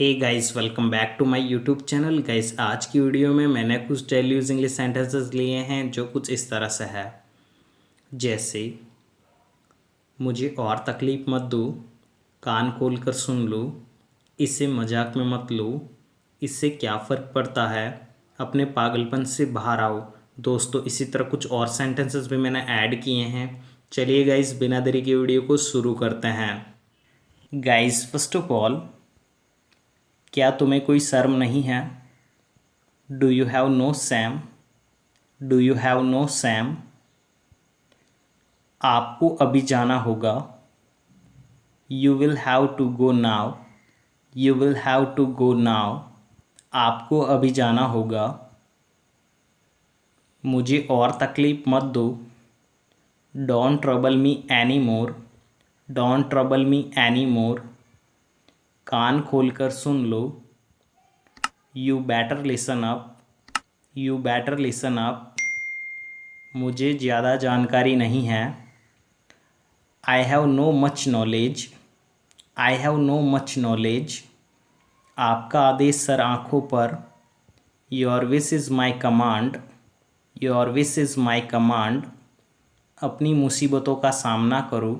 Hey guys, welcome back to my YouTube channel. Guys, आज की video में मैंने कुछ डेली यूज इंग्लिश सेंटेंसेस लिए हैं जो कुछ इस तरह से है। जैसे, मुझे और तकलीफ मत दो, कान खोल कर सुन लो, इसे मजाक में मत लो, इससे क्या फ़र्क पड़ता है, अपने पागलपन से बाहर आओ। दोस्तों, इसी तरह कुछ और सेंटेंसेस भी मैंने ऐड किए हैं। चलिए गाइस, बिना देरी के वीडियो को शुरू करते हैं। गाइस, फर्स्ट ऑफ ऑल, क्या तुम्हें कोई शर्म नहीं है? Do you have no shame? Do you have no shame? आपको अभी जाना होगा। You will have to go now. You will have to go now. आपको अभी जाना होगा। मुझे और तकलीफ मत दो। Don't trouble me any more. Don't trouble me any more. कान खोल कर सुन लो। You better listen up. You better listen up. मुझे ज़्यादा जानकारी नहीं है। I have no much knowledge. I have no much knowledge. आपका आदेश सर आँखों पर। Your wish is my command. Your wish is my command. अपनी मुसीबतों का सामना करो।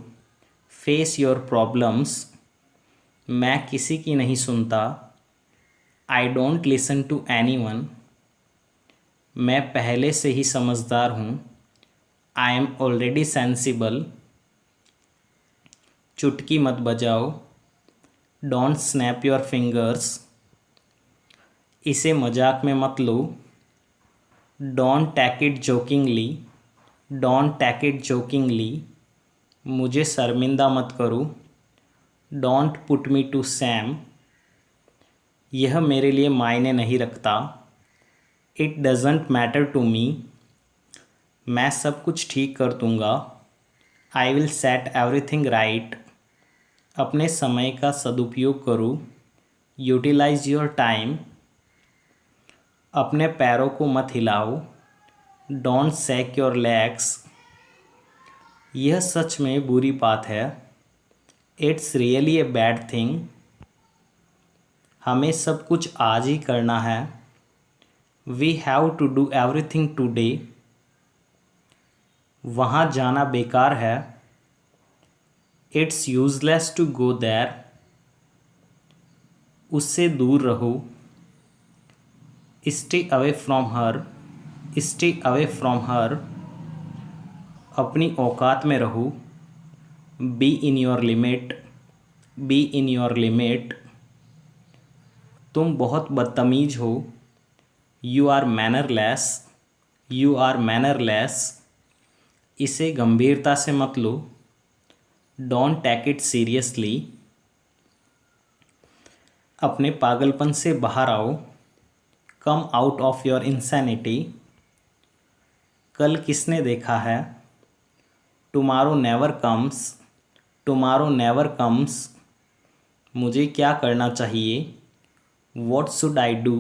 Face your problems. मैं किसी की नहीं सुनता। I don't listen to anyone. मैं पहले से ही समझदार हूँ। I am already sensible. चुटकी मत बजाओ। Don't snap your fingers. इसे मजाक में मत लो। Don't take it jokingly. Don't take it jokingly. मुझे शर्मिंदा मत करो। Don't put me to shame. यह मेरे लिए मायने नहीं रखता। It doesn't matter to me. मैं सब कुछ ठीक कर दूंगा। I will set everything right. अपने समय का सदुपयोग करो। Utilize your time. अपने पैरों को मत हिलाओ। Don't shake your legs. यह सच में बुरी बात है। It's really a bad thing. हमें सब कुछ आज ही करना है। We have to do everything today. वहाँ जाना बेकार है। It's useless to go there. उससे दूर रहो। Stay away from her. Stay away from her. अपनी औकात में रहो। Be in your limit. Be in your limit. तुम बहुत बदतमीज हो। You are mannerless. You are mannerless. इसे गंभीरता से मत लो। Don't take it seriously. अपने पागलपन से बाहर आओ। Come out of your insanity. कल किसने देखा है? Tomorrow never comes. Tomorrow never comes. मुझे क्या करना चाहिए? What should I do?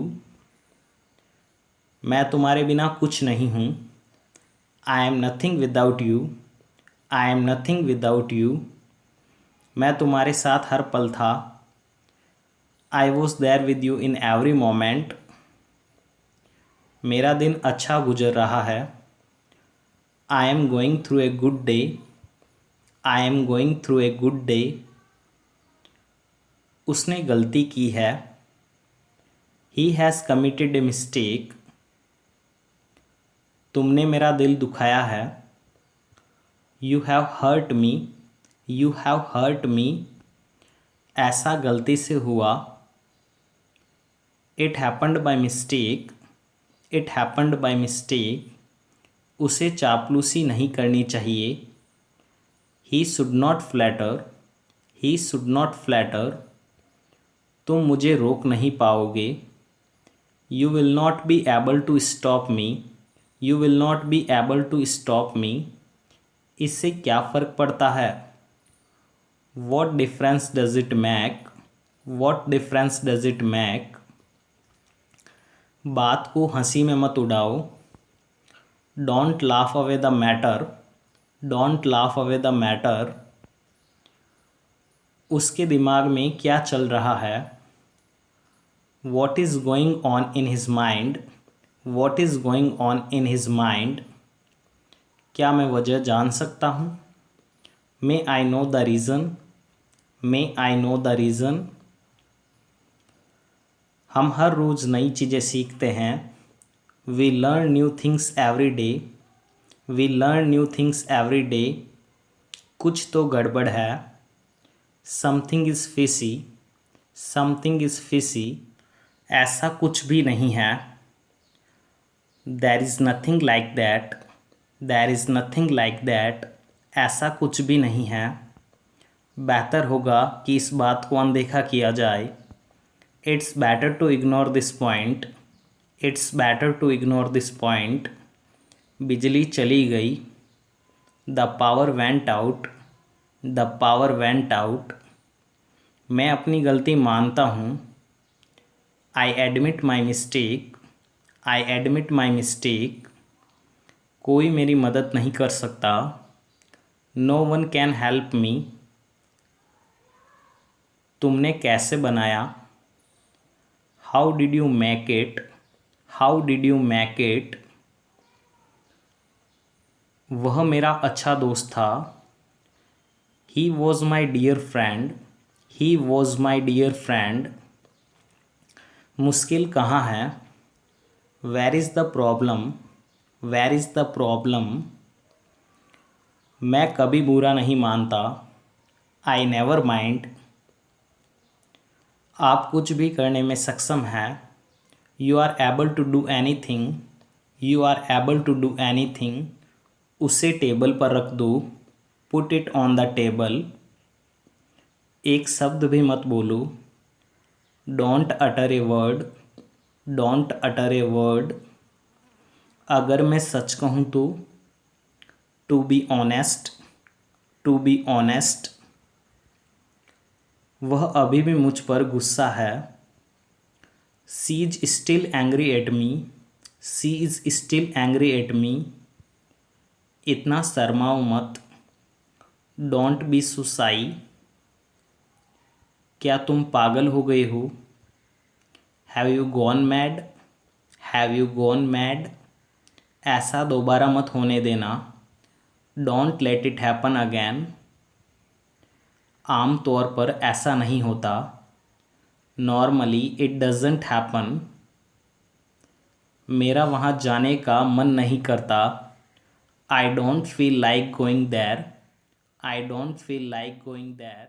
मैं तुम्हारे बिना कुछ नहीं हूँ। I am nothing without you. I am nothing without you. मैं तुम्हारे साथ हर पल था। I was there with you in every moment. मेरा दिन अच्छा गुजर रहा है। I am going through a good day. I am going through a good day. उसने गलती की है। He has committed a mistake. तुमने मेरा दिल दुखाया है। You have hurt me. You have hurt me. ऐसा गलती से हुआ। It happened by mistake. It happened by mistake. उसे चापलूसी नहीं करनी चाहिए। He should not flatter. He should not flatter. तुम मुझे रोक नहीं पाओगे। You will not be able to stop me. You will not be able to stop me. इससे क्या फ़र्क पड़ता है? What difference does it Mac? What difference does it make? बात को हंसी में मत उड़ाओ। Don't laugh away the matter. Don't laugh away the matter. उसके दिमाग में क्या चल रहा है? What is going on in his mind? What is going on in his mind? क्या मैं वजह जान सकता हूँ? May I know the reason? May I know the reason? हम हर रोज़ नई चीज़ें सीखते हैं. We learn new things every day. We learn new things every day. कुछ तो गड़बड़ है. Something is fishy. Something is fishy. ऐसा कुछ भी नहीं है. There is nothing like that. There is nothing like that. ऐसा कुछ भी नहीं है. बेहतर होगा कि इस बात को अनदेखा किया जाए. It's better to ignore this point. It's better to ignore this point. बिजली चली गई. The power went out. The power went out. मैं अपनी गलती मानता हूँ. I admit my mistake. I admit my mistake. कोई मेरी मदद नहीं कर सकता. No one can help me. तुमने कैसे बनाया? How did you make it? How did you make it? वह मेरा अच्छा दोस्त था. He was my dear friend. He was my dear friend. मुश्किल कहाँ है? Where is the problem? Where is the problem? मैं कभी बुरा नहीं मानता. I never mind. आप कुछ भी करने में सक्षम हैं. You are able to do anything. You are able to do anything. उसे टेबल पर रख दो. Put it on the table. एक शब्द भी मत बोलो. Don't utter a word. Don't utter a word. अगर मैं सच कहूँ तो. To be honest. To be honest. वह अभी भी मुझ पर गुस्सा है. She is still angry at me. She is still angry at me. इतना शर्माओ मत. Don't be so shy. क्या तुम पागल हो गए हो? Have you gone mad? Have you gone mad? ऐसा दोबारा मत होने देना. Don't let it happen again. आम तौर पर ऐसा नहीं होता. Normally it doesn't happen. मेरा वहाँ जाने का मन नहीं करता. I don't feel like going there. I don't feel like going there.